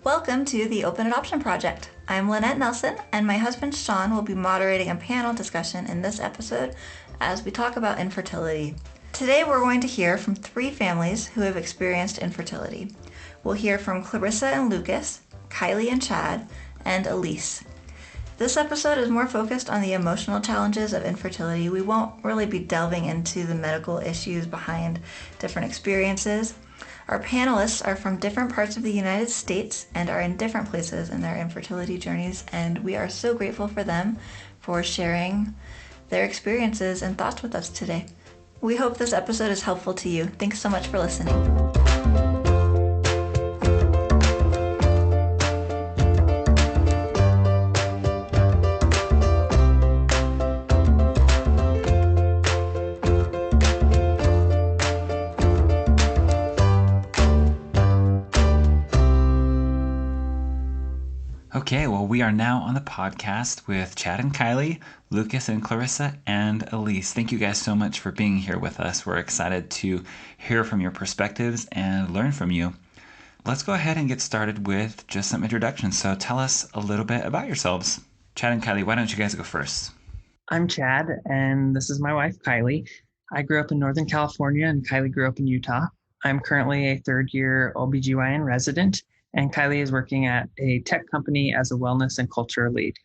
Welcome to the Open Adoption Project. I'm Lynette Nelson, and my husband Sean will be moderating a panel discussion in this episode as we talk about infertility. Today we're going to hear from 3 families who have experienced infertility. We'll hear from Clarissa and Lucas, Kylie and Chad, and Elise. This episode is more focused on the emotional challenges of infertility. We won't really be delving into the medical issues behind different experiences. Our panelists are from different parts of the United States and are in different places in their infertility journeys, and we are so grateful for them for sharing their experiences and thoughts with us today. We hope this episode is helpful to you. Thanks so much for listening. Okay, well, we are now on the podcast with Chad and Kylie, Lucas and Clarissa, and Elise. Thank you guys so much for being here with us. We're excited to hear from your perspectives and learn from you. Let's go ahead and get started with just some introductions. So tell us a little bit about yourselves. Chad and Kylie, why don't you guys go first? I'm Chad, and this is my wife, Kylie. I grew up in Northern California, and Kylie grew up in Utah. I'm currently a third-year OBGYN resident, and Kylie is working at a tech company as a wellness and culture lead.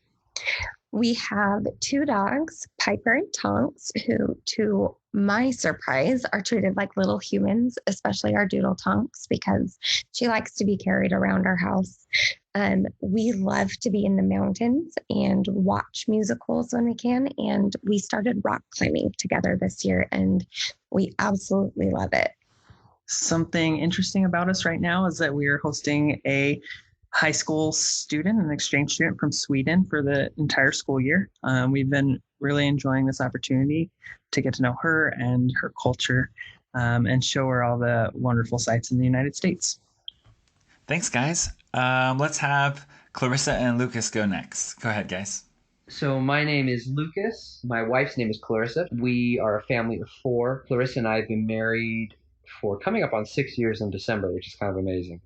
We have 2 dogs, Piper and Tonks, who, to my surprise, are treated like little humans, especially our doodle Tonks, because she likes to be carried around our house. We love to be in the mountains and watch musicals when we can, and we started rock climbing together this year, and we absolutely love it. Something interesting about us right now is that we are hosting a high school student, an exchange student from Sweden for the entire school year. We've been really enjoying this opportunity to get to know her and her culture and show her all the wonderful sights in the United States. Thanks, guys. Let's have Clarissa and Lucas go next. Go ahead, guys. So my name is Lucas. My wife's name is Clarissa. We are a family of 4. Clarissa and I have been married for coming up on 6 years in December, which is kind of amazing.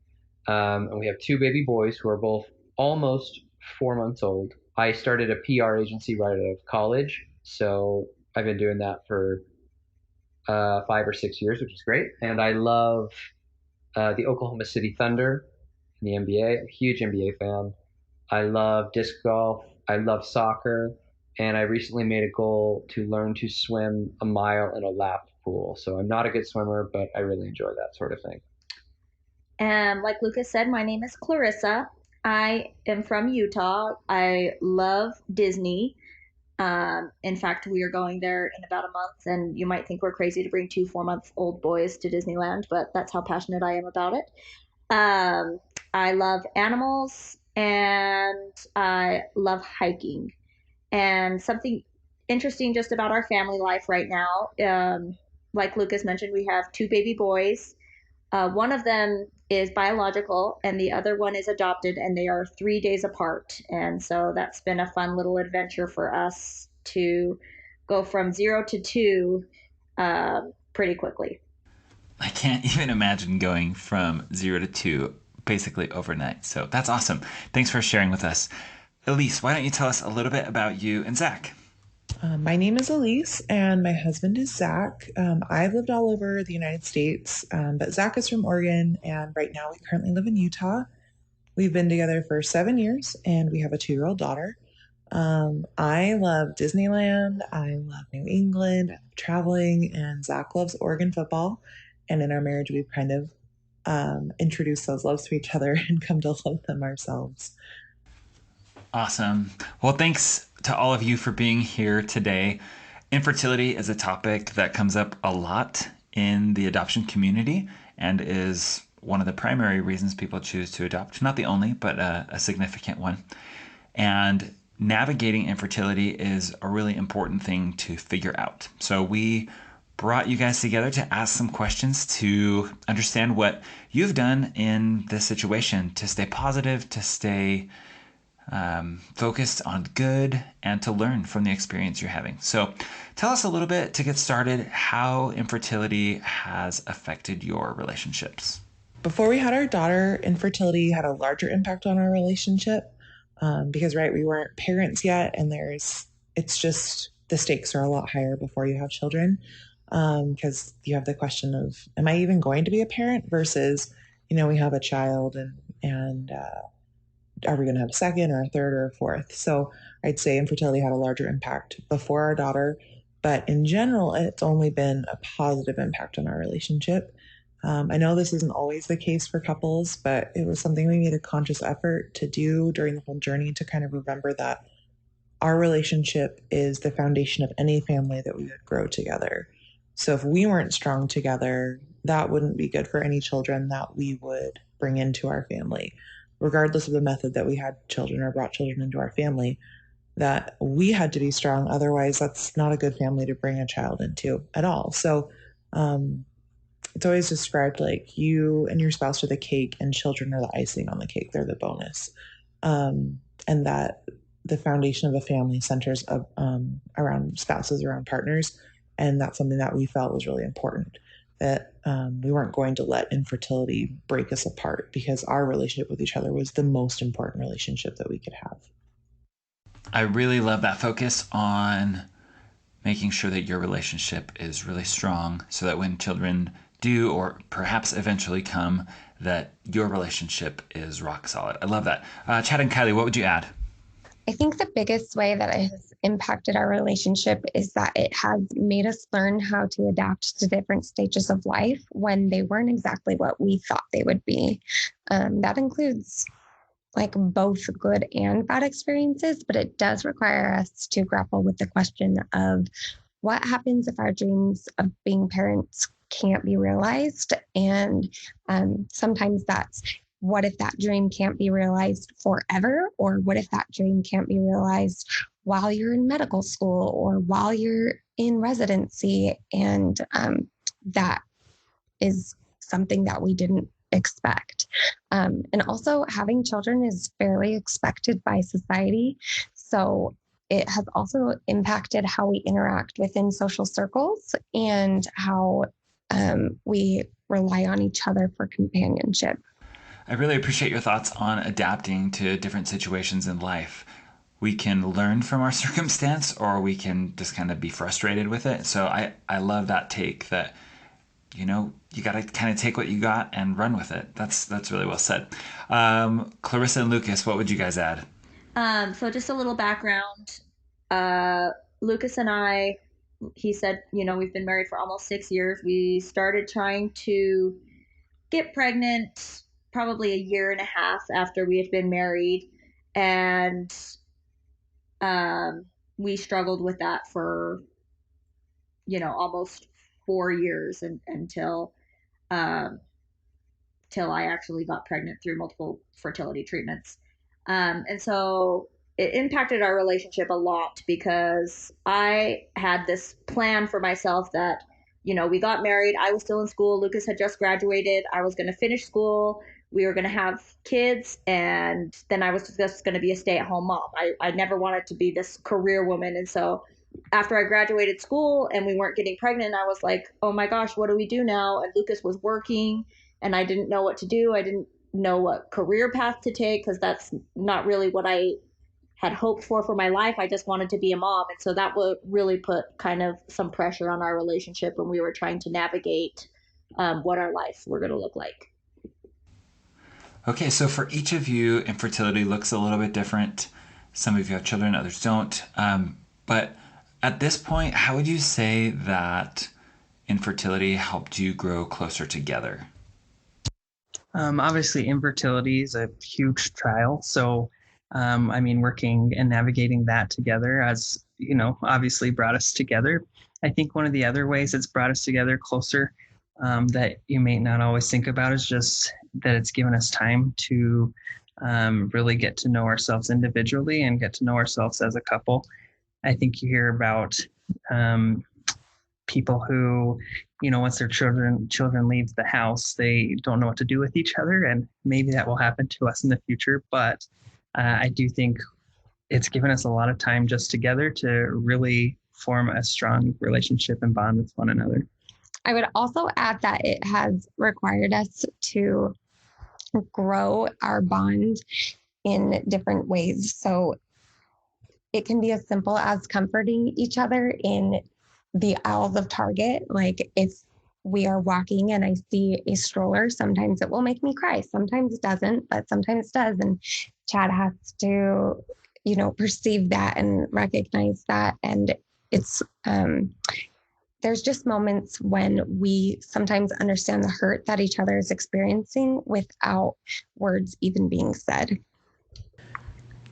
And we have 2 baby boys who are both almost 4 months old. I started a PR agency right out of college, so I've been doing that for 5 or 6 years, which is great. And I love the Oklahoma City Thunder in the NBA. I'm a huge NBA fan. I love disc golf. I love soccer. And I recently made a goal to learn to swim a mile in a lap pool. So I'm not a good swimmer, but I really enjoy that sort of thing. And like Lucas said, my name is Clarissa. I am from Utah. I love Disney. In fact, we are going there in about a month, and you might think we're crazy to bring 2 4-month-old boys to Disneyland, but that's how passionate I am about it. I love animals, and I love hiking. And something interesting just about our family life right now, like Lucas mentioned, we have 2 baby boys. One of them is biological and the other one is adopted, and they are 3 days apart. And so that's been a fun little adventure for us to go from 0 to 2 pretty quickly. I can't even imagine going from 0 to 2 basically overnight. So that's awesome. Thanks for sharing with us. Elise, why don't you tell us a little bit about you and Zach? My name is Elise, and my husband is Zach. I've lived all over the United States, but Zach is from Oregon, and right now we currently live in Utah. We've been together for 7 years, and we have a 2-year-old daughter. I love Disneyland. I love New England. I love traveling, and Zach loves Oregon football. And in our marriage, we've kind of introduced those loves to each other and come to love them ourselves. Awesome. Well, thanks to all of you for being here today. Infertility is a topic that comes up a lot in the adoption community and is one of the primary reasons people choose to adopt. Not the only, but a significant one. And navigating infertility is a really important thing to figure out. So we brought you guys together to ask some questions to understand what you've done in this situation, to stay positive, to stay focused on good, and to learn from the experience you're having. So tell us a little bit to get started how infertility has affected your relationships. Before we had our daughter, infertility had a larger impact on our relationship because, right, we weren't parents yet, and it's just the stakes are a lot higher before you have children because you have the question of, am I even going to be a parent versus, we have a child and are we going to have a second or a third or a fourth? So I'd say infertility had a larger impact before our daughter, but in general, it's only been a positive impact on our relationship. I know this isn't always the case for couples, but it was something we made a conscious effort to do during the whole journey to kind of remember that our relationship is the foundation of any family that we would grow together. So if we weren't strong together, that wouldn't be good for any children that we would bring into our family, regardless of the method that we had children or brought children into our family, that we had to be strong. Otherwise, that's not a good family to bring a child into at all. So it's always described like you and your spouse are the cake and children are the icing on the cake. They're the bonus. And that the foundation of a family centers around spouses, around partners. And that's something that we felt was really important, that we weren't going to let infertility break us apart because our relationship with each other was the most important relationship that we could have. I really love that focus on making sure that your relationship is really strong so that when children do or perhaps eventually come, that your relationship is rock solid. I love that. Chad and Kylie, what would you add? I think the biggest way that it has impacted our relationship is that it has made us learn how to adapt to different stages of life when they weren't exactly what we thought they would be. That includes like both good and bad experiences, but it does require us to grapple with the question of what happens if our dreams of being parents can't be realized. And sometimes that's, what if that dream can't be realized forever? Or what if that dream can't be realized while you're in medical school or while you're in residency? And that is something that we didn't expect. And also, having children is fairly expected by society. So it has also impacted how we interact within social circles and how we rely on each other for companionship. I really appreciate your thoughts on adapting to different situations in life. We can learn from our circumstance or we can just kind of be frustrated with it. So I love that take that, you got to kind of take what you got and run with it. That's really well said. Clarissa and Lucas, what would you guys add? So just a little background. Lucas and I, he said, we've been married for almost 6 years. We started trying to get pregnant probably a year and a half after we had been married. And we struggled with that for, almost 4 years until till I actually got pregnant through multiple fertility treatments. And so it impacted our relationship a lot because I had this plan for myself that, we got married. I was still in school. Lucas had just graduated. I was going to finish school. We were going to have kids. And then I was just going to be a stay-at-home mom. I never wanted to be this career woman. And so after I graduated school and we weren't getting pregnant, I was like, oh my gosh, what do we do now? And Lucas was working and I didn't know what to do. I didn't know what career path to take because that's not really what I had hoped for my life. I just wanted to be a mom. And so that would really put kind of some pressure on our relationship when we were trying to navigate what our life were going to look like. Okay, so for each of you, infertility looks a little bit different. Some of you have children, others don't. But at this point, how would you say that infertility helped you grow closer together? Obviously, infertility is a huge trial. So, working and navigating that together has, obviously brought us together. I think one of the other ways it's brought us together closer that you may not always think about is just that it's given us time to really get to know ourselves individually and get to know ourselves as a couple. I think you hear about people who, once their children leave the house, they don't know what to do with each other, and maybe that will happen to us in the future. But I do think it's given us a lot of time just together to really form a strong relationship and bond with one another. I would also add that it has required us to grow our bond in different ways. So it can be as simple as comforting each other in the aisles of Target. Like if we are walking and I see a stroller, sometimes it will make me cry. Sometimes it doesn't, but sometimes it does. And Chad has to, perceive that and recognize that. And it's, there's just moments when we sometimes understand the hurt that each other is experiencing without words even being said.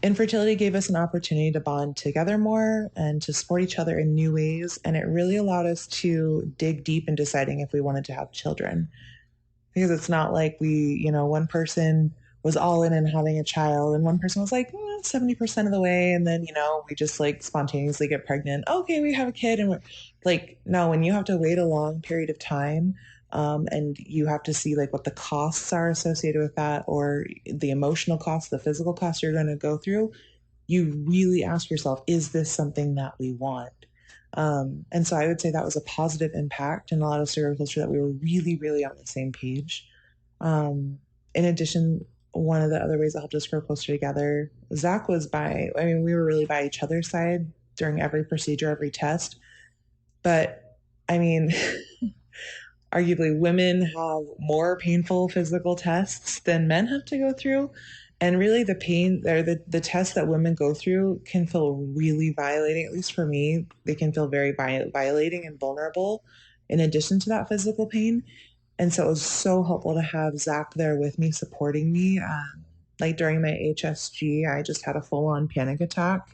Infertility gave us an opportunity to bond together more and to support each other in new ways. And it really allowed us to dig deep in deciding if we wanted to have children. Because it's not like one person was all in and having a child and one person was like 70% of the way. And then, we just like spontaneously get pregnant. Okay, we have a kid. And we're like, no, when you have to wait a long period of time, and you have to see like what the costs are associated with that, or the emotional costs, the physical costs you're going to go through, you really ask yourself, is this something that we want? And so I would say that was a positive impact and a lot of serial culture that we were really, really on the same page. In addition, one of the other ways that helped us grow closer together, Zach was we were really by each other's side during every procedure, every test. But I mean, arguably women have more painful physical tests than men have to go through. And really the pain or the tests that women go through can feel really violating, at least for me. They can feel very violating and vulnerable in addition to that physical pain. And so it was so helpful to have Zach there with me, supporting me. Like during my HSG, I just had a full-on panic attack.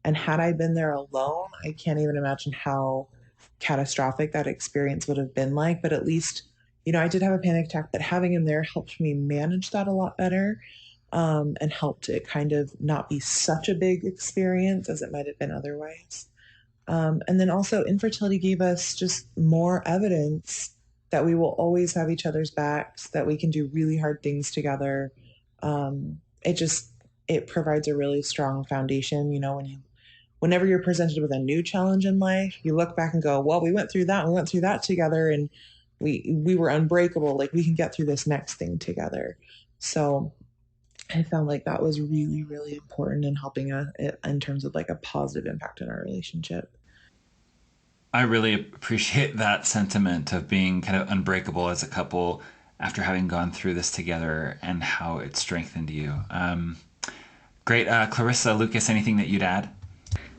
And had I been there alone, I can't even imagine how catastrophic that experience would have been like. But at least, I did have a panic attack, but having him there helped me manage that a lot better, and helped it kind of not be such a big experience as it might have been otherwise. And then also, infertility gave us just more evidence that we will always have each other's backs, that we can do really hard things together. It provides a really strong foundation. Whenever you're presented with a new challenge in life, you look back and go, well, we went through that and we went through that together, and we were unbreakable. Like, we can get through this next thing together. So I found like that was really, really important in helping us in terms of like a positive impact in our relationship. I really appreciate that sentiment of being kind of unbreakable as a couple after having gone through this together and how it strengthened you. Great. Clarissa, Lucas, anything that you'd add?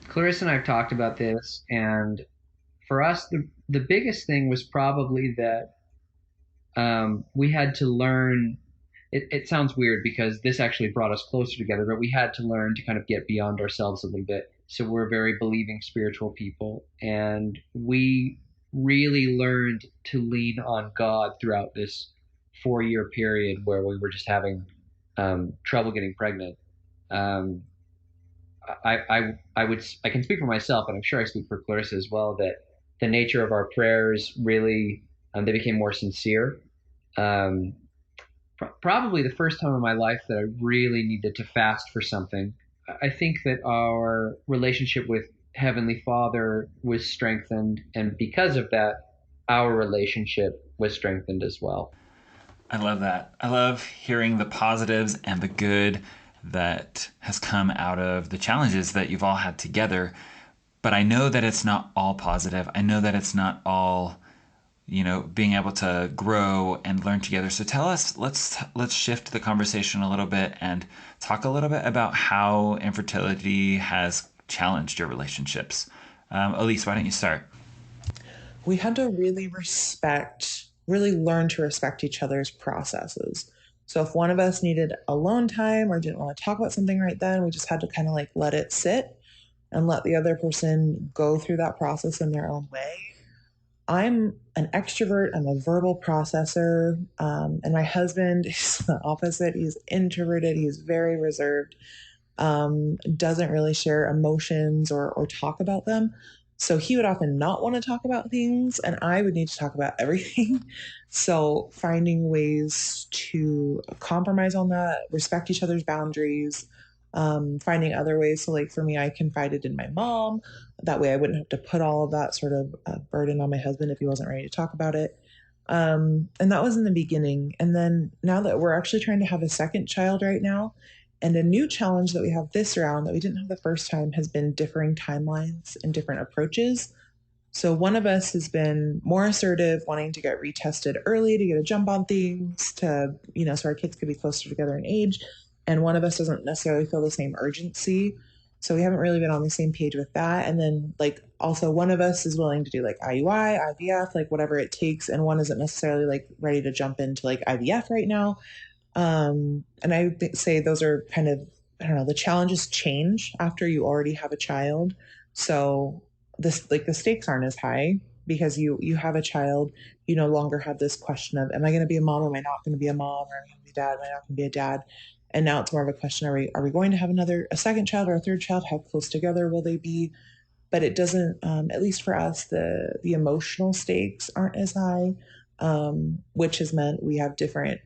Clarissa and I have talked about this, and for us, the biggest thing was probably that we had to learn. It sounds weird because this actually brought us closer together, but we had to learn to kind of get beyond ourselves a little bit. So we're very believing spiritual people, and we really learned to lean on God throughout this 4-year period where we were just having trouble getting pregnant. Um, I can speak for myself, and I'm sure I speak for Clarissa as well, that the nature of our prayers really they became more sincere. Um, Probably the first time in my life that I really needed to fast for something. I think that our relationship with Heavenly Father was strengthened, and because of that, our relationship was strengthened as well. I love that. I love hearing the positives and the good that has come out of the challenges that you've all had together. But I know that it's not all positive. I know that it's not all, being able to grow and learn together. So tell us, let's shift the conversation a little bit and talk a little bit about how infertility has challenged your relationships. Elise, why don't you start? We had to really learn to respect each other's processes. So if one of us needed alone time or didn't want to talk about something right then, we just had to kind of like let it sit and let the other person go through that process in their own way. I'm an extrovert, I'm a verbal processor, and my husband is the opposite. He's introverted, he's very reserved, doesn't really share emotions or talk about them. So he would often not want to talk about things, and I would need to talk about everything. So finding ways to compromise on that, respect each other's boundaries, finding other ways. So like for me, I confided in my mom. That way I wouldn't have to put all of that sort of burden on my husband if he wasn't ready to talk about it. And that was in the beginning. And then now that we're actually trying to have a second child right now, and a new challenge that we have this round that we didn't have the first time has been differing timelines and different approaches. So one of us has been more assertive, wanting to get retested early to get a jump on things to, so our kids could be closer together in age. And one of us doesn't necessarily feel the same urgency. So we haven't really been on the same page with that. And then like also one of us is willing to do like IUI, IVF, like whatever it takes. And one isn't necessarily like ready to jump into like IVF right now. And say those are kind of, I don't know, the challenges change after you already have a child. So this like the stakes aren't as high because you have a child. You no longer have this question of, am I going to be a mom or am I not going to be a mom, or am I going to be a dad, am I not going to be a dad? And now it's more of a question, are we going to have a second child or a third child? How close together will they be? But it doesn't, at least for us, the emotional stakes aren't as high, which has meant we have different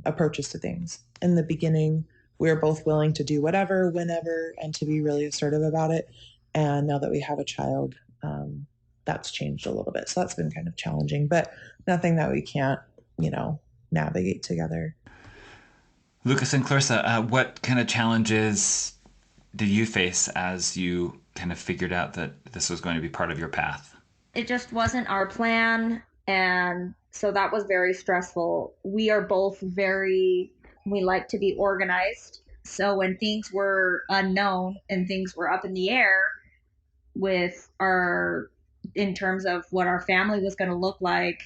approaches to things. In the beginning, we were both willing to do whatever, whenever, and to be really assertive about it. And now that we have a child, that's changed a little bit. So that's been kind of challenging, but nothing that we can't, navigate together. Lucas and Clarissa, what kind of challenges did you face as you kind of figured out that this was going to be part of your path? It just wasn't our plan. And so that was very stressful. We are both we like to be organized. So when things were unknown and things were up in the air in terms of what our family was going to look like,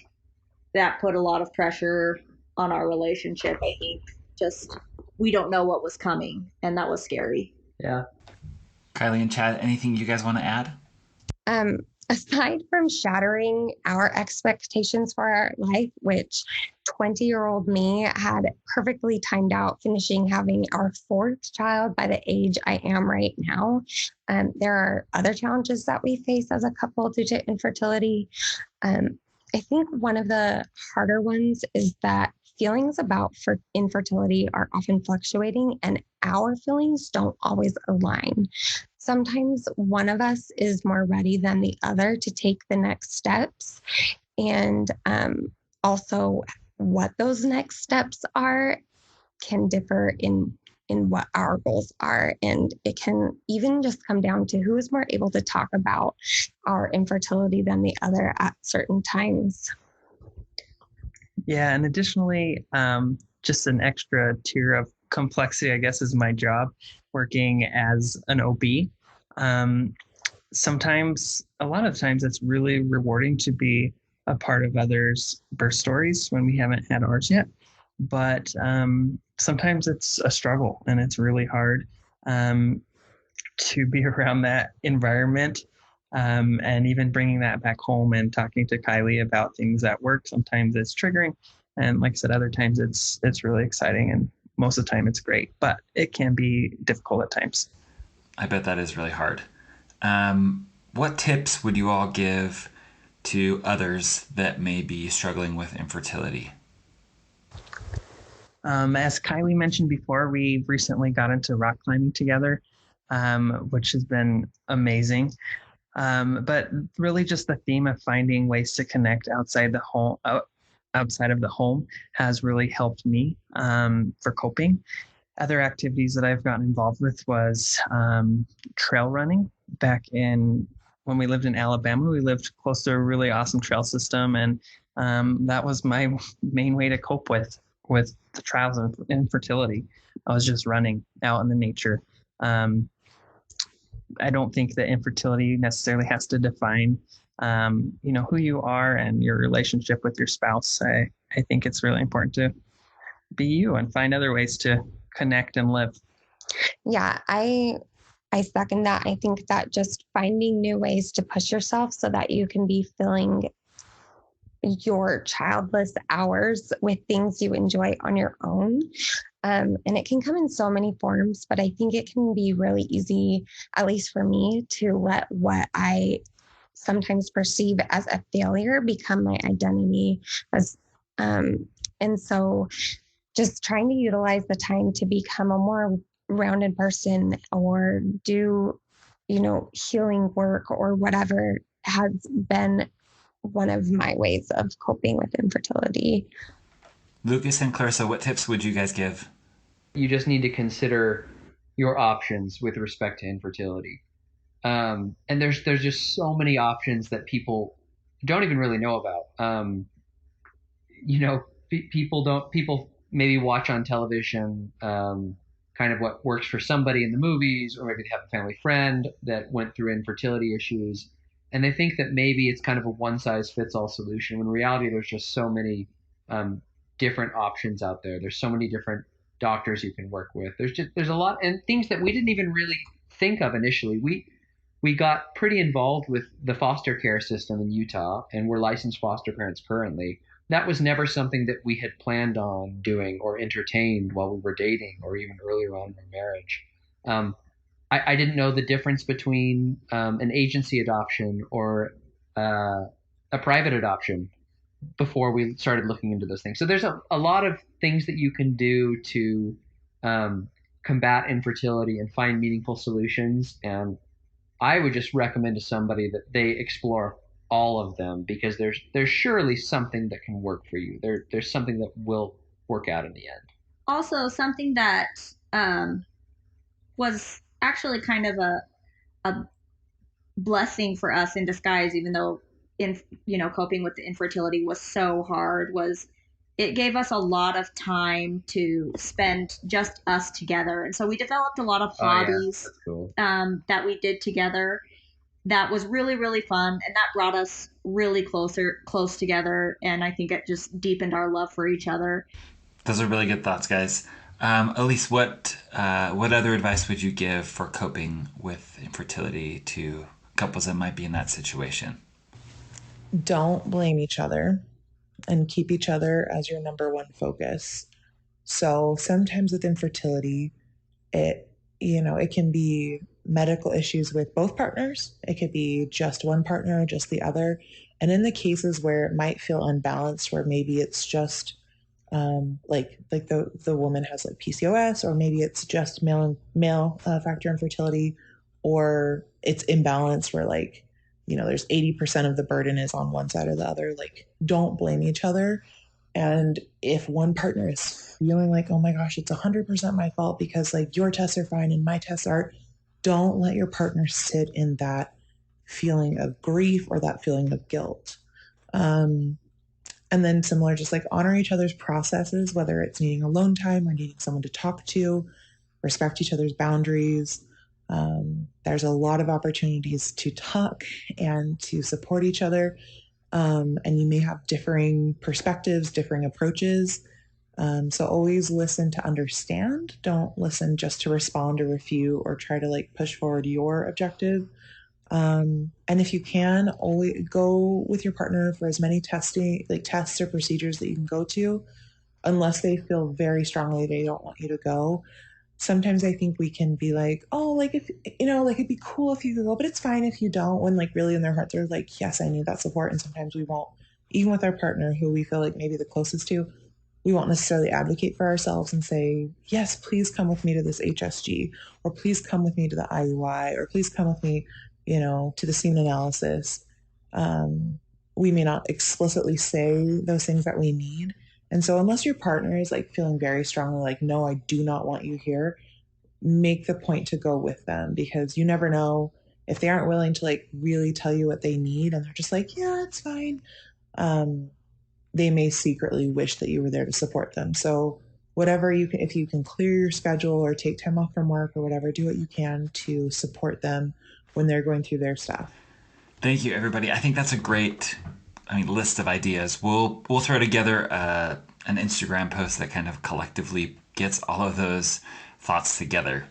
that put a lot of pressure on our relationship. I think just we don't know what was coming, and that was scary. Yeah. Kylie and Chad, anything you guys want to add? Aside from shattering our expectations for our life, which 20-year-old me had perfectly timed out finishing having our fourth child by the age I am right now, there are other challenges that we face as a couple due to infertility. I think one of the harder ones is that feelings about infertility are often fluctuating and our feelings don't always align. Sometimes one of us is more ready than the other to take the next steps. And also what those next steps are can differ in what our goals are. And it can even just come down to who is more able to talk about our infertility than the other at certain times. Yeah, and additionally, just an extra tier of complexity, I guess, is my job working as an OB. Sometimes, a lot of times, it's really rewarding to be a part of others' birth stories when we haven't had ours yet. But sometimes it's a struggle and it's really hard to be around that environment. And even bringing that back home and talking to Kylie about things at work, sometimes it's triggering. And like I said, other times it's really exciting. And most of the time it's great, but it can be difficult at times. I bet that is really hard. What tips would you all give to others that may be struggling with infertility? As Kylie mentioned before, we recently got into rock climbing together, which has been amazing. But really just the theme of finding ways to connect outside of the home has really helped me for coping. Other activities that I've gotten involved with was trail running. Back when we lived in Alabama, we lived close to a really awesome trail system. And that was my main way to cope with the trials of infertility. I was just running out in the nature. I don't think that infertility necessarily has to define, who you are and your relationship with your spouse. I think it's really important to be you and find other ways to connect and live. Yeah, I second that. I think that just finding new ways to push yourself so that you can be filling your childless hours with things you enjoy on your own. And it can come in so many forms, but I think it can be really easy, at least for me, to let what I sometimes perceive as a failure become my identity. And so just trying to utilize the time to become a more rounded person or do, healing work or whatever has been one of my ways of coping with infertility. Lucas and Clarissa, what tips would you guys give? You just need to consider your options with respect to infertility. And there's just so many options that people don't even really know about. People maybe watch on television kind of what works for somebody in the movies, or maybe they have a family friend that went through infertility issues, and they think that maybe it's kind of a one size fits all solution. When in reality, there's just so many um, different options out there. There's so many different doctors you can work with. There's a lot and things that we didn't even really think of initially. We got pretty involved with the foster care system in Utah, and we're licensed foster parents currently. That was never something that we had planned on doing or entertained while we were dating or even earlier on in our marriage. Um, I didn't know the difference between an agency adoption or a private adoption before we started looking into those things. So there's a lot of things that you can do to combat infertility and find meaningful solutions. And I would just recommend to somebody that they explore all of them, because there's surely something that can work for you. There's something that will work out in the end. Also, something that was actually kind of a blessing for us in disguise, even though coping with the infertility was so hard, was it gave us a lot of time to spend just us together. And so we developed a lot of hobbies Cool. That we did together. That was really, really fun. And that brought us really close together. And I think it just deepened our love for each other. Those are really good thoughts, guys. Elise, what other advice would you give for coping with infertility to couples that might be in that situation? Don't blame each other and keep each other as your number one focus. So sometimes with infertility, it can be medical issues with both partners. It could be just one partner or just the other. And in the cases where it might feel unbalanced, where maybe it's just like the woman has like PCOS, or maybe it's just male factor infertility, or it's imbalanced where like there's 80% of the burden is on one side or the other. Like, don't blame each other. And if one partner is feeling like, oh my gosh, it's 100% my fault because like your tests are fine and my tests aren't, don't let your partner sit in that feeling of grief or that feeling of guilt. And then similar, just like honor each other's processes, whether it's needing alone time or needing someone to talk to, respect each other's boundaries. There's a lot of opportunities to talk and to support each other. And you may have differing perspectives, differing approaches. So always listen to understand. Don't listen just to respond or refute or try to like push forward your objective. And if you can, always go with your partner for as many tests or procedures that you can go to, unless they feel very strongly they don't want you to go. Sometimes I think we can be like, oh, like if like it'd be cool if you could go, but it's fine if you don't. When like really in their heart they're like, yes, I need that support. And sometimes we won't, even with our partner who we feel like maybe the closest to, we won't necessarily advocate for ourselves and say, yes, please come with me to this HSG, or please come with me to the IUI, or please come with me, to the semen analysis. We may not explicitly say those things that we need. And so unless your partner is like feeling very strongly like, no, I do not want you here, make the point to go with them, because you never know if they aren't willing to like really tell you what they need and they're just like, yeah, it's fine. They may secretly wish that you were there to support them. So whatever you can, if you can clear your schedule or take time off from work or whatever, do what you can to support them when they're going through their stuff. Thank you, everybody. I think that's a great list of ideas. We'll throw together an Instagram post that kind of collectively gets all of those thoughts together.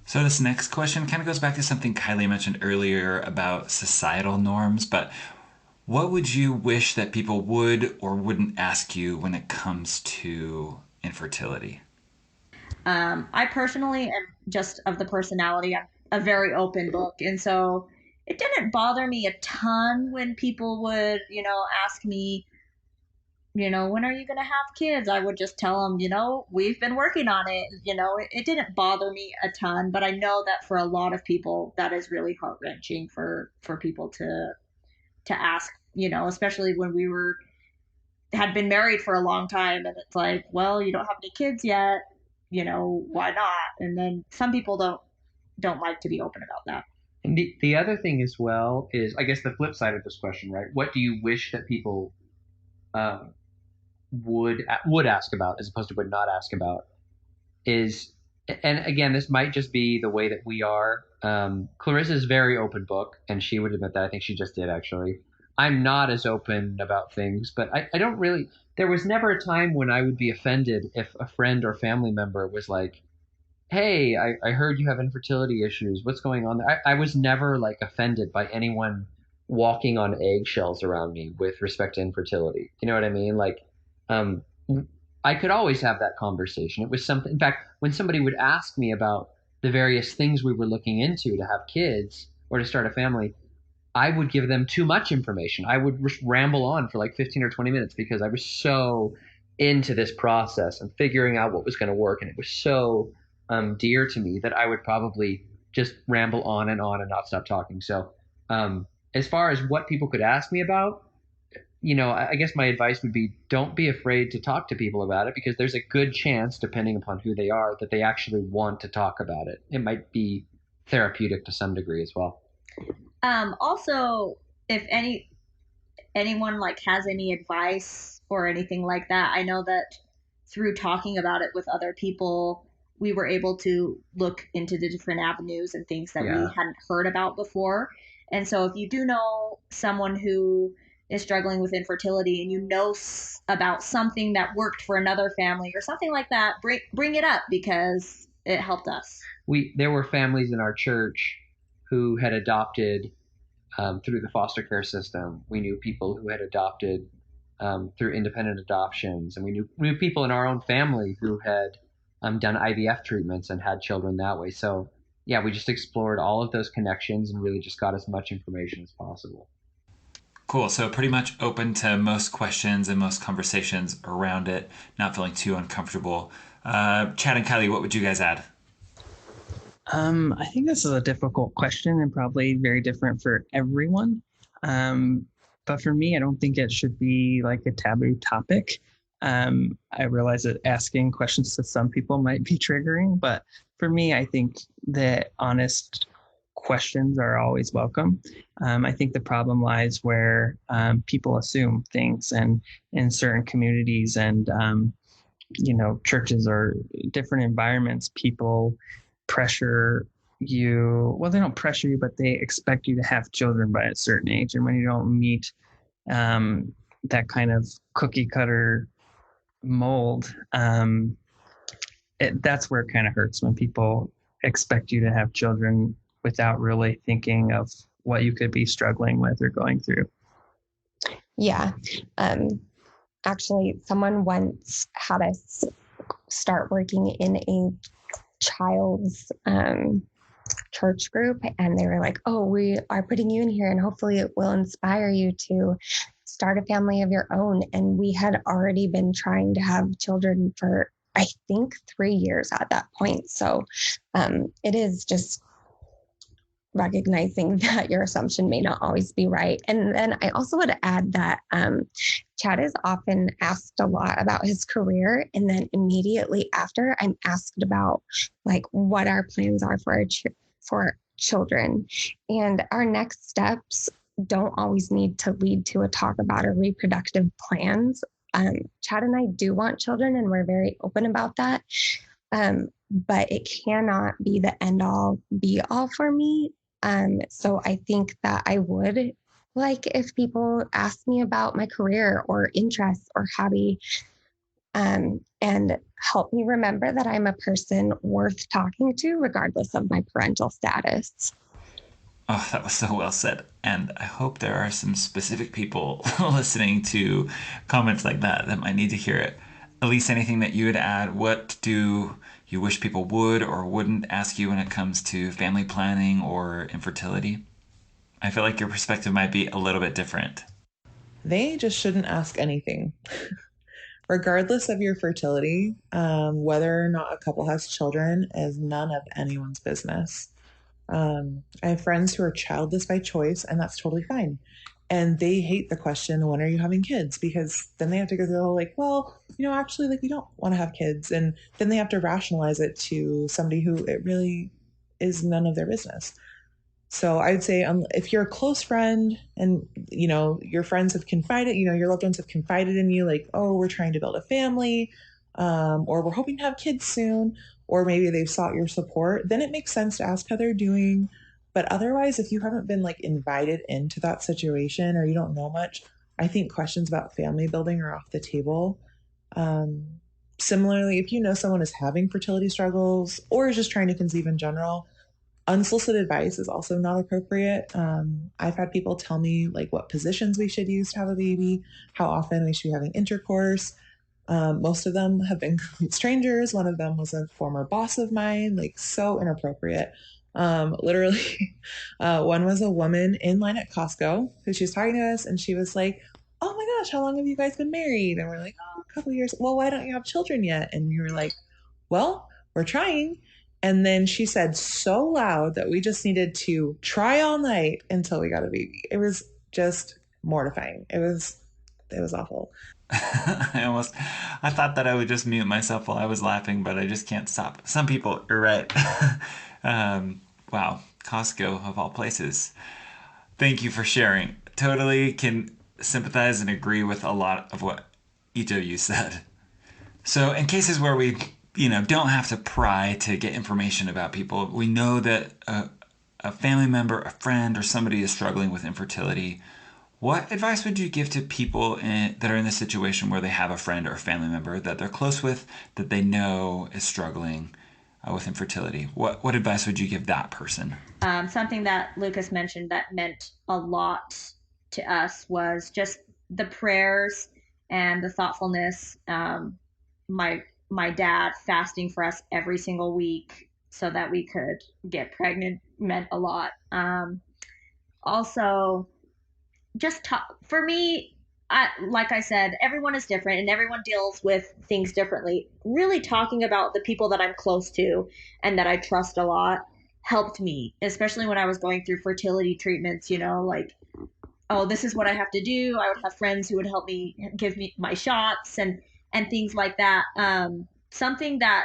So this next question kind of goes back to something Kylie mentioned earlier about societal norms, but what would you wish that people would or wouldn't ask you when it comes to infertility? I personally am just of the personality. I'm a very open book. And so it didn't bother me a ton when people would, ask me when are you going to have kids? I would just tell them, we've been working on it. It didn't bother me a ton, but I know that for a lot of people, that is really heart wrenching for people to ask, especially when had been married for a long time, and it's like, well, you don't have any kids yet, why not? And then some people don't like to be open about that. And the other thing as well is, I guess, the flip side of this question, right? What do you wish that people um, would ask about as opposed to would not ask about? Is, and again, this might just be the way that we are. Clarissa's very open book, and she would admit that. I think she just did, actually. I'm not as open about things, but I don't really. There was never a time when I would be offended if a friend or family member was like, hey, I heard you have infertility issues. What's going on there? I was never like offended by anyone walking on eggshells around me with respect to infertility. You know what I mean? Like, um, I could always have that conversation. It was something, in fact, when somebody would ask me about the various things we were looking into to have kids or to start a family, I would give them too much information. I would just ramble on for like 15 or 20 minutes because I was so into this process and figuring out what was going to work. And it was so dear to me that I would probably just ramble on and not stop talking. So, as far as what people could ask me about, I guess my advice would be don't be afraid to talk to people about it because there's a good chance, depending upon who they are, that they actually want to talk about it. It might be therapeutic to some degree as well. Also, if anyone like has any advice or anything like that, I know that through talking about it with other people, we were able to look into the different avenues and things that we hadn't heard about before. And so if you do know someone who is struggling with infertility and you know about something that worked for another family or something like that, bring it up because it helped us. There were families in our church who had adopted through the foster care system. We knew people who had adopted through independent adoptions, and we knew people in our own family who had done IVF treatments and had children that way. So yeah, we just explored all of those connections and really just got as much information as possible. Cool. So pretty much open to most questions and most conversations around it, not feeling too uncomfortable. Chad and Kylie, what would you guys add? I think this is a difficult question and probably very different for everyone. But for me, I don't think it should be like a taboo topic. I realize that asking questions to some people might be triggering, but for me, I think that honest questions are always welcome. I think the problem lies where people assume things, and in certain communities and churches or different environments, people pressure you. Well, they don't pressure you, but they expect you to have children by a certain age, and when you don't meet that kind of cookie cutter mold, that's where it kind of hurts when people expect you to have children without really thinking of what you could be struggling with or going through. Yeah. Actually, someone once had us start working in a child's church group, and they were like, oh, we are putting you in here and hopefully it will inspire you to start a family of your own. And we had already been trying to have children for, I think, 3 years at that point. So it is just recognizing that your assumption may not always be right. And then I also would add that Chad is often asked a lot about his career. And then immediately after, I'm asked about like what our plans are for children. And our next steps don't always need to lead to a talk about our reproductive plans. Chad and I do want children, and we're very open about that. But it cannot be the end all be all for me. So I think that I would like if people ask me about my career or interests or hobby, and help me remember that I'm a person worth talking to, regardless of my parental status. Oh, that was so well said. And I hope there are some specific people listening to comments like that might need to hear it. Elise, anything that you would add? What do you wish people would or wouldn't ask you when it comes to family planning or infertility? I feel like your perspective might be a little bit different. they just shouldn't ask anything. Regardless of your fertility, whether or not a couple has children is none of anyone's business. I have friends who are childless by choice, and that's totally fine. And they hate the question, when are you having kids? Because then they have to go through the whole like, well, actually, like, we don't want to have kids. And then they have to rationalize it to somebody who it really is none of their business. So I'd say, if you're a close friend and your friends have confided, your loved ones have confided in you, like, oh, we're trying to build a family, or we're hoping to have kids soon, or maybe they've sought your support, then it makes sense to ask how they're doing. But otherwise, if you haven't been like invited into that situation or you don't know much, I think questions about family building are off the table. Um, Similarly, if you know someone is having fertility struggles or is just trying to conceive in general, unsolicited advice is also not appropriate. I've had people tell me like what positions we should use to have a baby, how often we should be having intercourse. Most of them have been complete strangers. One of them was a former boss of mine, like so inappropriate. Literally, one was a woman in line at Costco who she was talking to us, and she was like, "Oh my gosh, how long have you guys been married?" And we're like, "Oh, a couple years." Well, why don't you have children yet? And we were like, "Well, we're trying." And then she said so loud that we just needed to try all night until we got a baby. It was just mortifying. It was awful. I thought that I would just mute myself while I was laughing, but I just can't stop. Some people, you're right. um, wow, Costco of all places. Thank you for sharing. Totally can sympathize and agree with a lot of what each of you said. So, in cases where we, don't have to pry to get information about people, we know that a family member, a friend, or somebody is struggling with infertility. What advice would you give to people that are in this situation where they have a friend or a family member that they're close with that they know is struggling with infertility? What advice would you give that person? Something that Lucas mentioned that meant a lot to us was just the prayers and the thoughtfulness. My dad fasting for us every single week so that we could get pregnant meant a lot. Also, just talk for me. Like I said, everyone is different and everyone deals with things differently. Really talking about the people that I'm close to and that I trust a lot helped me, especially when I was going through fertility treatments, like, oh, this is what I have to do. I would have friends who would help me give me my shots and things like that. Something that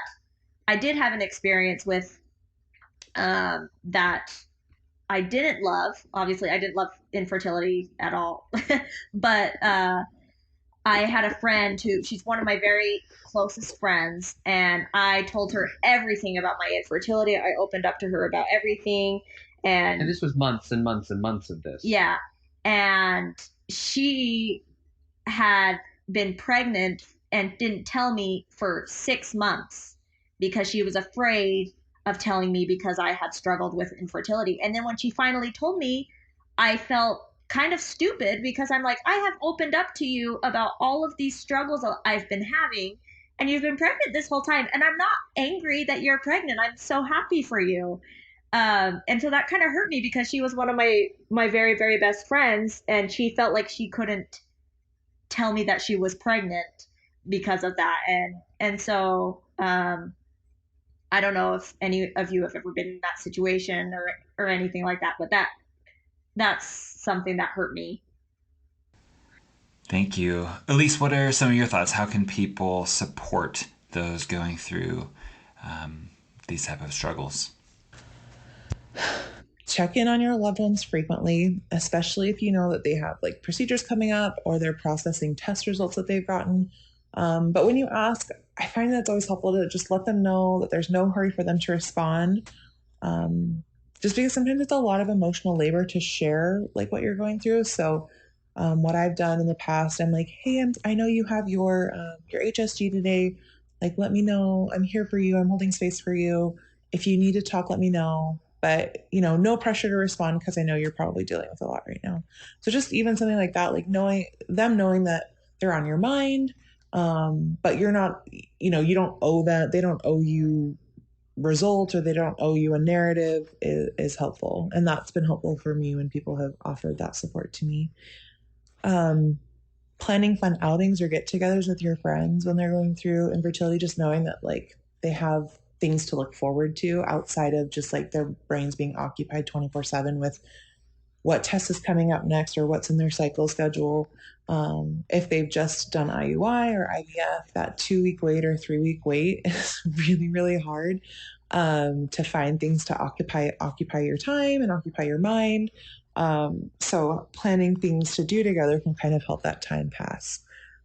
I did have an experience with that I didn't love. Obviously, I didn't love infertility at all. But I had a friend who she's one of my very closest friends, and I told her everything about my infertility. I opened up to her about everything, And and this was months and months and months of this. yeah, and she had been pregnant and didn't tell me for 6 months because she was afraid of telling me because I had struggled with infertility. And then when she finally told me, I felt kind of stupid because I'm like, I have opened up to you about all of these struggles I've been having, and you've been pregnant this whole time. And I'm not angry that you're pregnant. I'm so happy for you. And so that kind of hurt me because she was one of my very, very best friends, and she felt like she couldn't tell me that she was pregnant because of that. And so I don't know if any of you have ever been in that situation or anything like that, but that's something that hurt me. Thank you. Elise, what are some of your thoughts? How can people support those going through these type of struggles? Check in on your loved ones frequently, especially if you know that they have like procedures coming up or they're processing test results that they've gotten. But when you ask, I find that it's always helpful to just let them know that there's no hurry for them to respond. Um, just because sometimes it's a lot of emotional labor to share like what you're going through. So what I've done in the past, I'm like, hey, I know you have your HSG today. Like, let me know. I'm here for you. I'm holding space for you. If you need to talk, let me know. But no pressure to respond because I know you're probably dealing with a lot right now. So just even something like that, like knowing that they're on your mind, but you're not, you don't owe that. They don't owe you results or they don't owe you a narrative is helpful. And that's been helpful for me when people have offered that support to me. planning fun outings or get-togethers with your friends when they're going through infertility, just knowing that like they have things to look forward to outside of just like their brains being occupied 24/7 with what test is coming up next or what's in their cycle schedule. If they've just done IUI or IVF, that 2 week wait or 3 week wait is really, really hard to find things to occupy your time and occupy your mind. So planning things to do together can kind of help that time pass.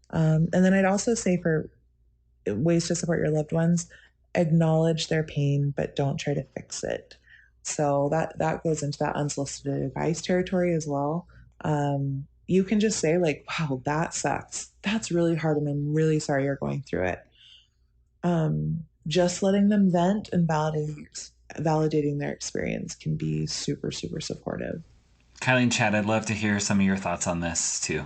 And then I'd also say for ways to support your loved ones, acknowledge their pain, but don't try to fix it. So that goes into that unsolicited advice territory as well. You can just say like, "Wow, that sucks. That's really hard, and I'm really sorry you're going through it." Just letting them vent and validating their experience can be super, super supportive. Kylie and Chad, I'd love to hear some of your thoughts on this too.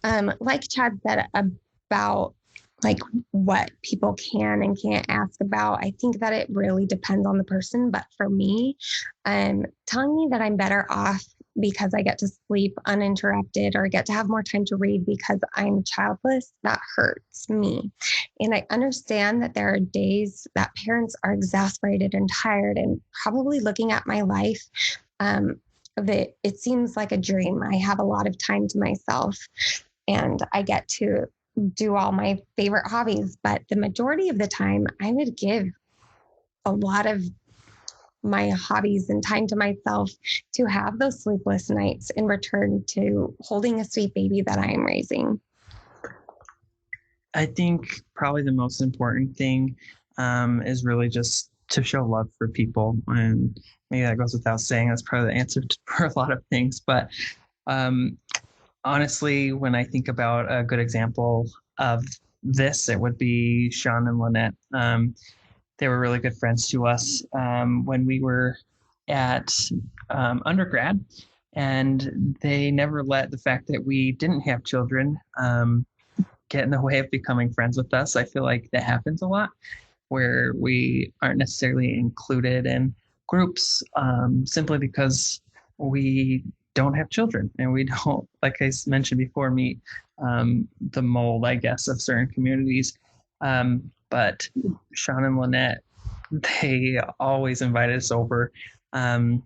Like Chad said about like what people can and can't ask about, I think that it really depends on the person. But for me, telling me that I'm better off because I get to sleep uninterrupted or I get to have more time to read because I'm childless, that hurts me. And I understand that there are days that parents are exasperated and tired and probably looking at my life. That it seems like a dream. I have a lot of time to myself and I get to do all my favorite hobbies. But the majority of the time, I would give a lot of my hobbies and time to myself to have those sleepless nights in return to holding a sweet baby that I am raising. I think probably the most important thing is really just to show love for people. And maybe that goes without saying. That's probably the answer for a lot of things. But honestly, when I think about a good example of this, it would be Sean and Lynette. They were really good friends to us when we were at undergrad, and they never let the fact that we didn't have children get in the way of becoming friends with us. I feel like that happens a lot where we aren't necessarily included in groups simply because we don't have children and we don't, like I mentioned before, meet the mold, I guess, of certain communities. But Sean and Lynette, they always invited us over and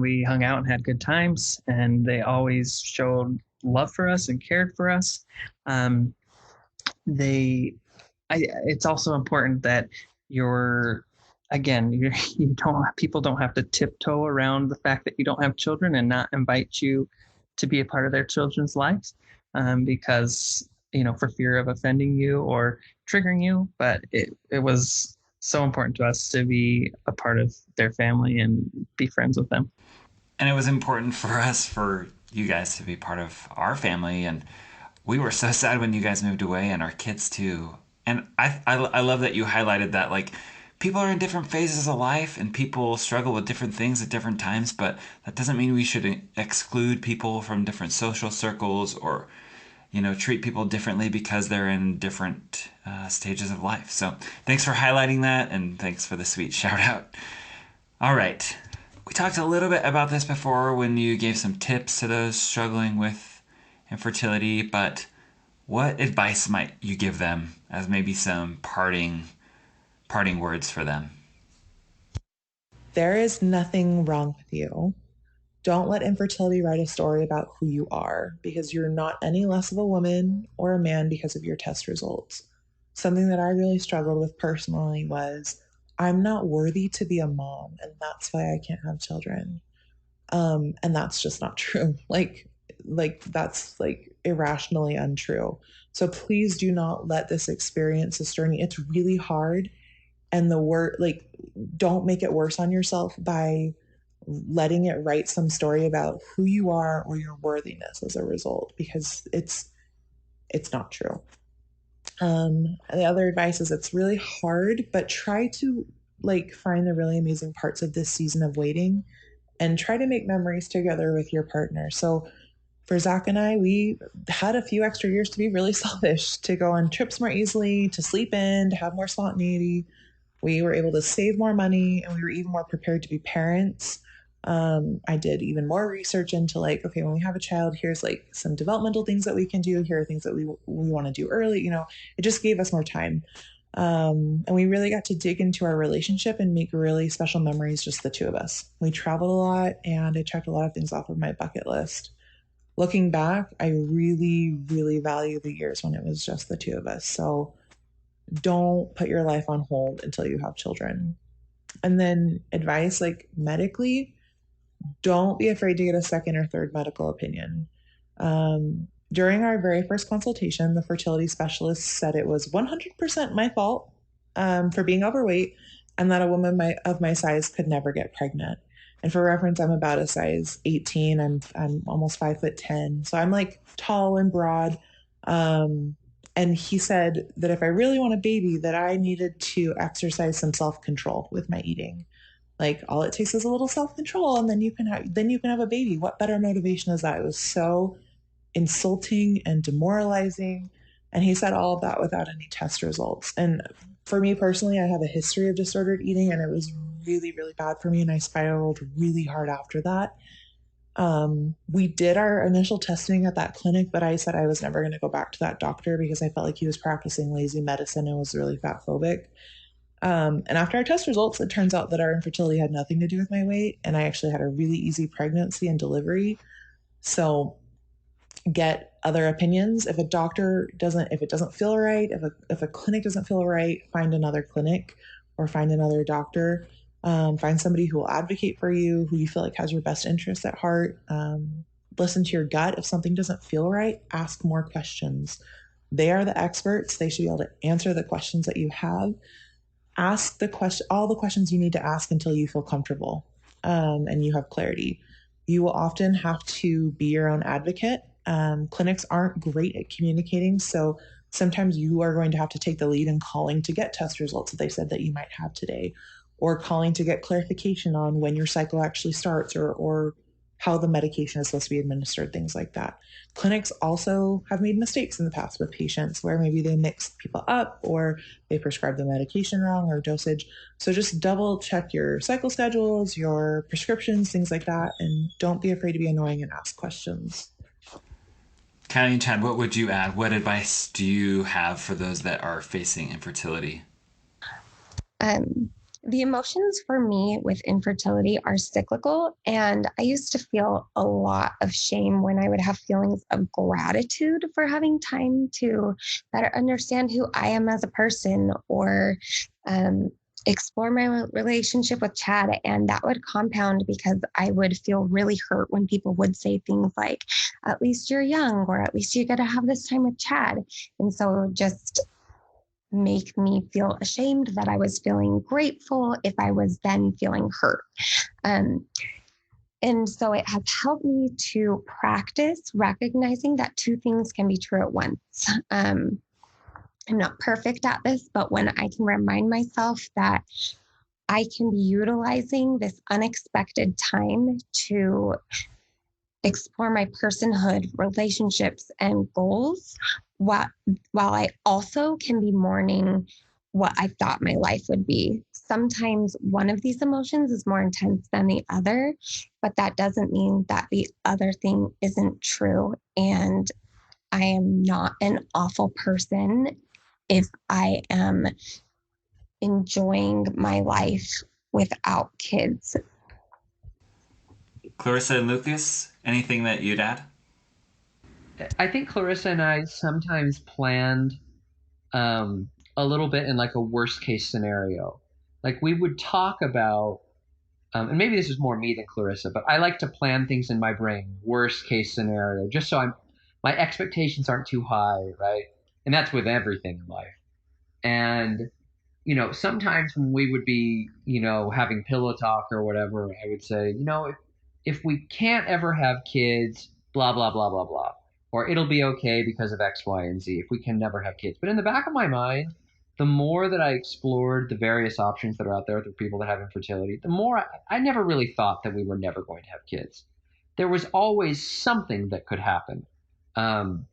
we hung out and had good times, and they always showed love for us and cared for us. It's also important that people don't have to tiptoe around the fact that you don't have children and not invite you to be a part of their children's lives because, for fear of offending you or triggering you. But it was so important to us to be a part of their family and be friends with them. And it was important for us, for you guys to be part of our family. And we were so sad when you guys moved away, and our kids too. And I love that you highlighted that, like, people are in different phases of life and people struggle with different things at different times, but that doesn't mean we should exclude people from different social circles or, treat people differently because they're in different stages of life. So thanks for highlighting that, and thanks for the sweet shout out. All right. We talked a little bit about this before when you gave some tips to those struggling with infertility, but what advice might you give them as maybe some parting words for them? There is nothing wrong with you. Don't let infertility write a story about who you are, because you're not any less of a woman or a man because of your test results. Something that I really struggled with personally was I'm not worthy to be a mom, and that's why I can't have children. And that's just not true. Like that's like irrationally untrue. So please do not let this experience, this journey, it's really hard. And don't make it worse on yourself by letting it write some story about who you are or your worthiness as a result, because it's not true. The other advice is it's really hard, but try to find the really amazing parts of this season of waiting and try to make memories together with your partner. So for Zach and I, we had a few extra years to be really selfish, to go on trips more easily, to sleep in, to have more spontaneity. We were able to save more money, and we were even more prepared to be parents. I did even more research into like, okay, when we have a child, here's like some developmental things that we can do. Here are things that we want to do early. It just gave us more time. And we really got to dig into our relationship and make really special memories, just the two of us. We traveled a lot and I checked a lot of things off of my bucket list. Looking back, I really, really value the years when it was just the two of us. So don't put your life on hold until you have children. And then advice like medically, don't be afraid to get a second or third medical opinion. During our very first consultation, the fertility specialist said it was 100% my fault for being overweight and that a woman of my size could never get pregnant. And for reference, I'm about a size 18. I'm almost 5'10", so I'm like tall and broad. And he said that if I really want a baby, that I needed to exercise some self-control with my eating. Like all it takes is a little self-control, and then you can have a baby. What better motivation is that? It was so insulting and demoralizing. And he said all of that without any test results. And for me personally, I have a history of disordered eating, and it was really, really bad for me. And I spiraled really hard after that. We did our initial testing at that clinic, but I said I was never going to go back to that doctor because I felt like he was practicing lazy medicine and was really fat phobic. And after our test results, it turns out that our infertility had nothing to do with my weight, and I actually had a really easy pregnancy and delivery. So get other opinions. If it doesn't feel right, if a clinic doesn't feel right, find another clinic or find another doctor. Find somebody who will advocate for you, who you feel like has your best interests at heart. Listen to your gut. If something doesn't feel right, ask more questions. They are the experts. They should be able to answer the questions that you have. Ask all the questions you need to ask until you feel comfortable, and you have clarity. You will often have to be your own advocate. Clinics aren't great at communicating, so sometimes you are going to have to take the lead in calling to get test results that they said that you might have today, or calling to get clarification on when your cycle actually starts, or how the medication is supposed to be administered, things like that. Clinics also have made mistakes in the past with patients where maybe they mix people up or they prescribe the medication wrong or dosage. So just double check your cycle schedules, your prescriptions, things like that, and don't be afraid to be annoying and ask questions. Callie and Chad, what would you add? What advice do you have for those that are facing infertility? Um, the emotions for me with infertility are cyclical, and I used to feel a lot of shame when I would have feelings of gratitude for having time to better understand who I am as a person, or um, explore my relationship with Chad. And that would compound because I would feel really hurt when people would say things like, at least you're young, or at least you get to have this time with Chad. And so just make me feel ashamed that I was feeling grateful if I was then feeling hurt. Um, and so it has helped me to practice recognizing that two things can be true at once. I'm not perfect at this, but when I can remind myself that I can be utilizing this unexpected time to explore my personhood, relationships, and goals, while, while I also can be mourning what I thought my life would be. Sometimes one of these emotions is more intense than the other, but that doesn't mean that the other thing isn't true. And I am not an awful person if I am enjoying my life without kids. Clarissa and Lucas, anything that you'd add? I think Clarissa and I sometimes planned a little bit in like a worst case scenario. Like we would talk about, and maybe this is more me than Clarissa, but I like to plan things in my brain, worst case scenario, just so my expectations aren't too high, right? And that's with everything in life. And sometimes when we would be, having pillow talk or whatever, I would say, if we can't ever have kids, blah, blah, blah, blah, blah, or it'll be okay because of X, Y, and Z if we can never have kids. But in the back of my mind, the more that I explored the various options that are out there for people that have infertility, the more I never really thought that we were never going to have kids. There was always something that could happen. Um,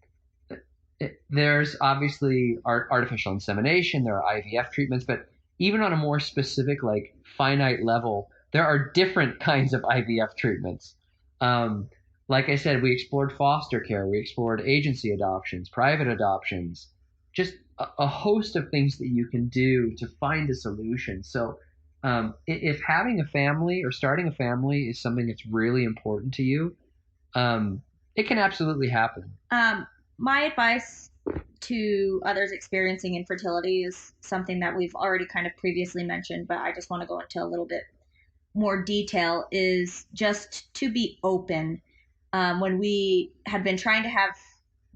there's obviously artificial insemination, there are IVF treatments, but even on a more specific, like finite level, there are different kinds of IVF treatments. Like I said, we explored foster care, we explored agency adoptions, private adoptions, just a host of things that you can do to find a solution. So, if having a family or starting a family is something that's really important to you, it can absolutely happen. My advice to others experiencing infertility is something that we've already kind of previously mentioned, but I just want to go into a little bit more detail, is just to be open. When we had been trying to have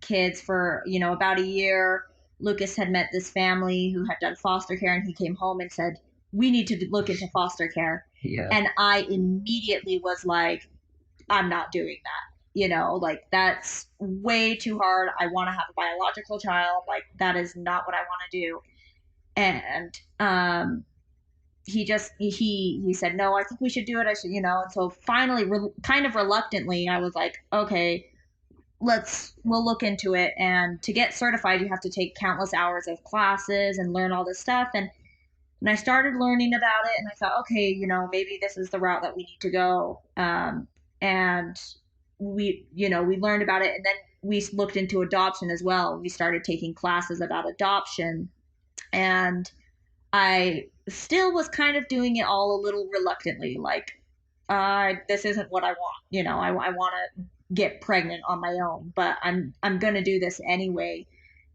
kids for, about a year, Lucas had met this family who had done foster care, and he came home and said, we need to look into foster care. Yeah. And I immediately was like, I'm not doing that. Like, that's way too hard. I want to have a biological child. Like, that is not what I want to do. And he said, no, I think we should do it. I should, and so finally, kind of reluctantly, I was like, okay, we'll look into it. And to get certified, you have to take countless hours of classes and learn all this stuff. And I started learning about it, and I thought, okay, maybe this is the route that we need to go. And we learned about it, and then we looked into adoption as well. We started taking classes about adoption, and I still was kind of doing it all a little reluctantly, like, this isn't what I want. I want to get pregnant on my own, but I'm going to do this anyway.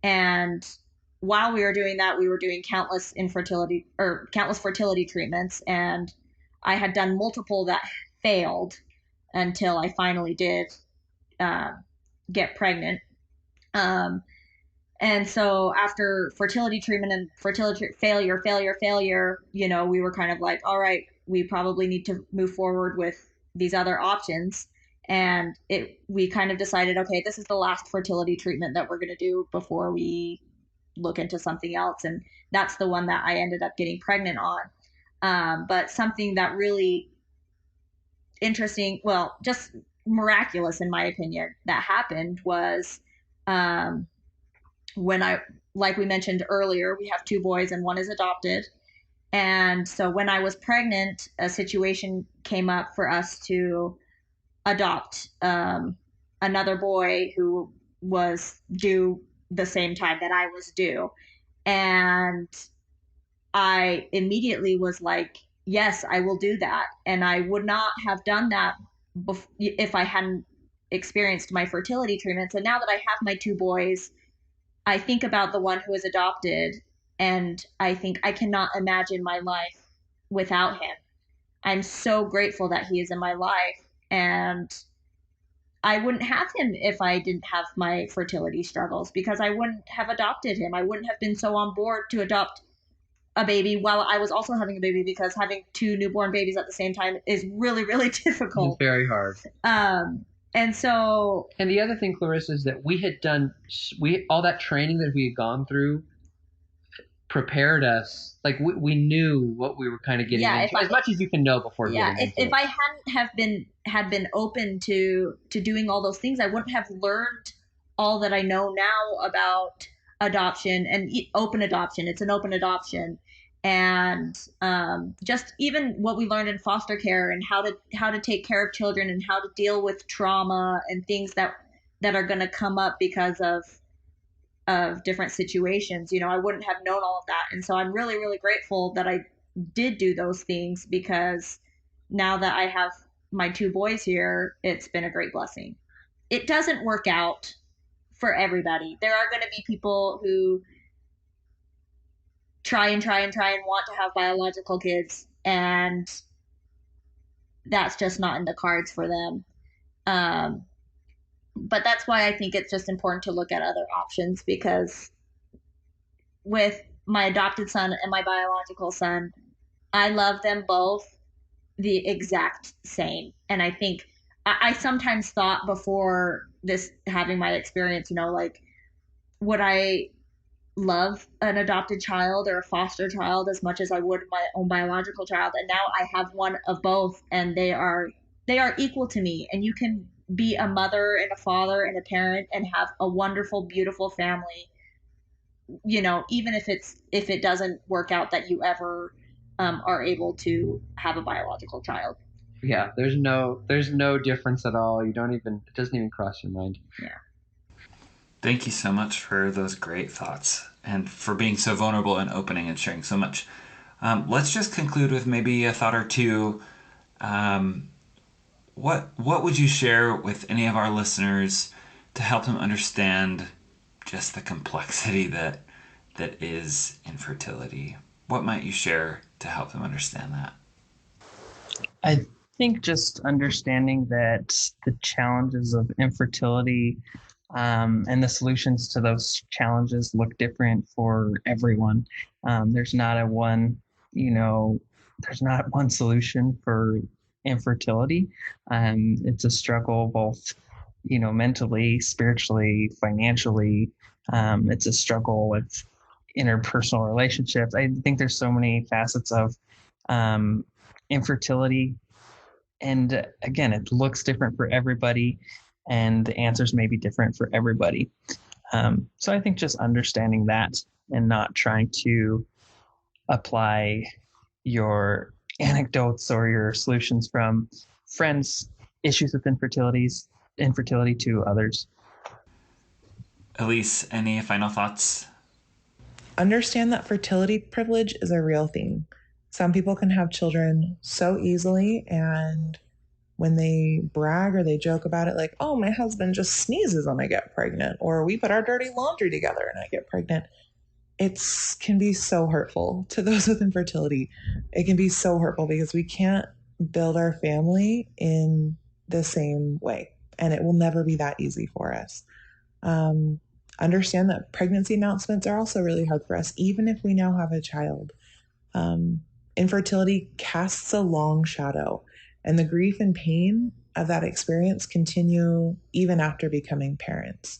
And while we were doing that, we were doing countless fertility treatments, and I had done multiple that failed until I finally did get pregnant. And so after fertility treatment and fertility failure, we were kind of like, all right, we probably need to move forward with these other options. And we kind of decided, okay, this is the last fertility treatment that we're going to do before we look into something else. And that's the one that I ended up getting pregnant on. But something that really interesting, well, just miraculous in my opinion, that happened was when like we mentioned earlier, we have two boys and one is adopted. And so when I was pregnant, a situation came up for us to adopt another boy who was due the same time that I was due. And I immediately was like, yes, I will do that. And I would not have done that if I hadn't experienced my fertility treatments. And now that I have my two boys, I think about the one who was adopted, and I think I cannot imagine my life without him. I'm so grateful that he is in my life, and I wouldn't have him if I didn't have my fertility struggles, because I wouldn't have adopted him. I wouldn't have been so on board to adopt a baby while I was also having a baby, because having two newborn babies at the same time is really, really difficult. It's very hard. And the other thing, Clarissa, is that all that training that we had gone through prepared us. Like we knew what we were kind of getting into, as much as you can know before getting into it. If I hadn't been open to doing all those things, I wouldn't have learned all that I know now about adoption and open adoption. It's an open adoption. And just even what we learned in foster care, and how to take care of children, and how to deal with trauma and things that are going to come up because of different situations. I wouldn't have known all of that. And so I'm really, really grateful that I did do those things, because now that I have my two boys here, it's been a great blessing. It doesn't work out for everybody. There are going to be people who try and want to have biological kids, and that's just not in the cards for them. But that's why I think it's just important to look at other options, because with my adopted son and my biological son, I love them both the exact same. And I think I sometimes thought before this, having my experience, like, would I love an adopted child or a foster child as much as I would my own biological child? And now I have one of both, and they are equal to me. And you can be a mother and a father and a parent and have a wonderful, beautiful family, even if it doesn't work out that you ever are able to have a biological child. Yeah, there's no difference at all. It doesn't even cross your mind. Yeah. Thank you so much for those great thoughts and for being so vulnerable and opening and sharing so much. Let's just conclude with maybe a thought or two. What would you share with any of our listeners to help them understand just the complexity that is infertility? What might you share to help them understand that? I think just understanding that the challenges of infertility and the solutions to those challenges look different for everyone. There's not a one, there's not one solution for infertility. It's a struggle both, mentally, spiritually, financially. It's a struggle with interpersonal relationships. I think there's so many facets of infertility. And again, it looks different for everybody, and the answers may be different for everybody. So I think just understanding that and not trying to apply your anecdotes or your solutions from friends' issues with infertility to others. Elise, any final thoughts? Understand that fertility privilege is a real thing. Some people can have children so easily, and when they brag or they joke about it, like, oh, my husband just sneezes and I get pregnant, or we put our dirty laundry together and I get pregnant, it can be so hurtful to those with infertility. It can be so hurtful because we can't build our family in the same way, and it will never be that easy for us. Understand that pregnancy announcements are also really hard for us, even if we now have a child. Infertility casts a long shadow, and the grief and pain of that experience continue even after becoming parents.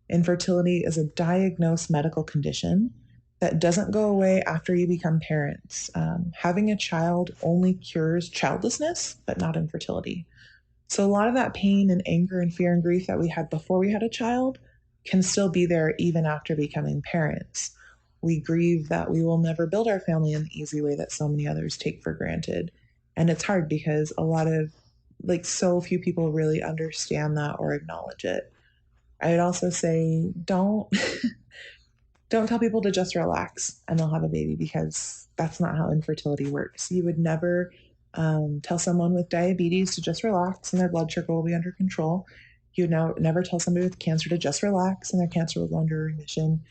Infertility is a diagnosed medical condition that doesn't go away after you become parents. Having a child only cures childlessness, but not infertility. So a lot of that pain and anger and fear and grief that we had before we had a child can still be there even after becoming parents. We grieve that we will never build our family in the easy way that so many others take for granted. And it's hard because so few people really understand that or acknowledge it. I would also say don't tell people to just relax and they'll have a baby, because that's not how infertility works. You would never tell someone with diabetes to just relax and their blood sugar will be under control. You would never tell somebody with cancer to just relax and their cancer will go under remission.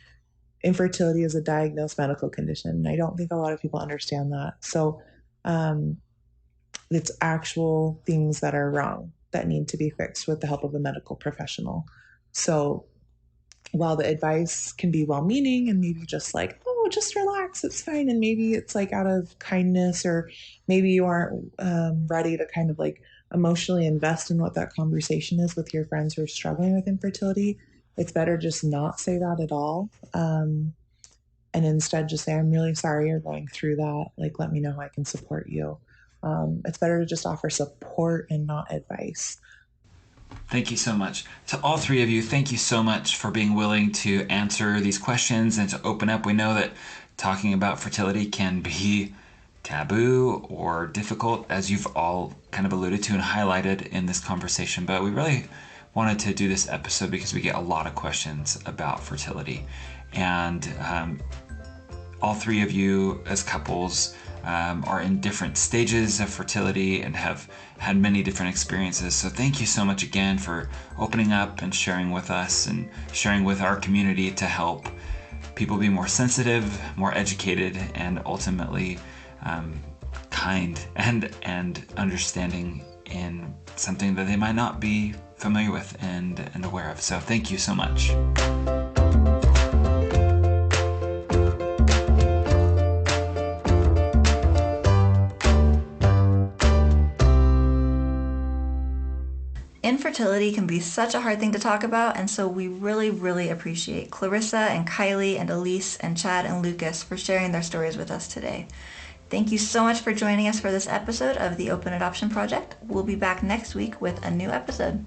Infertility is a diagnosed medical condition, and I don't think a lot of people understand that. So it's actual things that are wrong that need to be fixed with the help of a medical professional. So while the advice can be well-meaning and maybe just like, oh, just relax, it's fine, and maybe it's like out of kindness, or maybe you aren't ready to kind of like emotionally invest in what that conversation is with your friends who are struggling with infertility, it's better just not say that at all. And instead just say, I'm really sorry you're going through that. Like, let me know how I can support you. It's better to just offer support and not advice. Thank you so much. To all three of you, thank you so much for being willing to answer these questions and to open up. We know that talking about fertility can be taboo or difficult, as you've all kind of alluded to and highlighted in this conversation, but we really wanted to do this episode because we get a lot of questions about fertility. And all three of you as couples are in different stages of fertility and have had many different experiences. So thank you so much again for opening up and sharing with us and sharing with our community to help people be more sensitive, more educated, and ultimately kind and understanding in something that they might not be familiar with and aware of. So thank you so much. Infertility can be such a hard thing to talk about, and so we really, really appreciate Clarissa and Kylie and Elise and Chad and Lucas for sharing their stories with us today. Thank you so much for joining us for this episode of the Open Adoption Project. We'll be back next week with a new episode.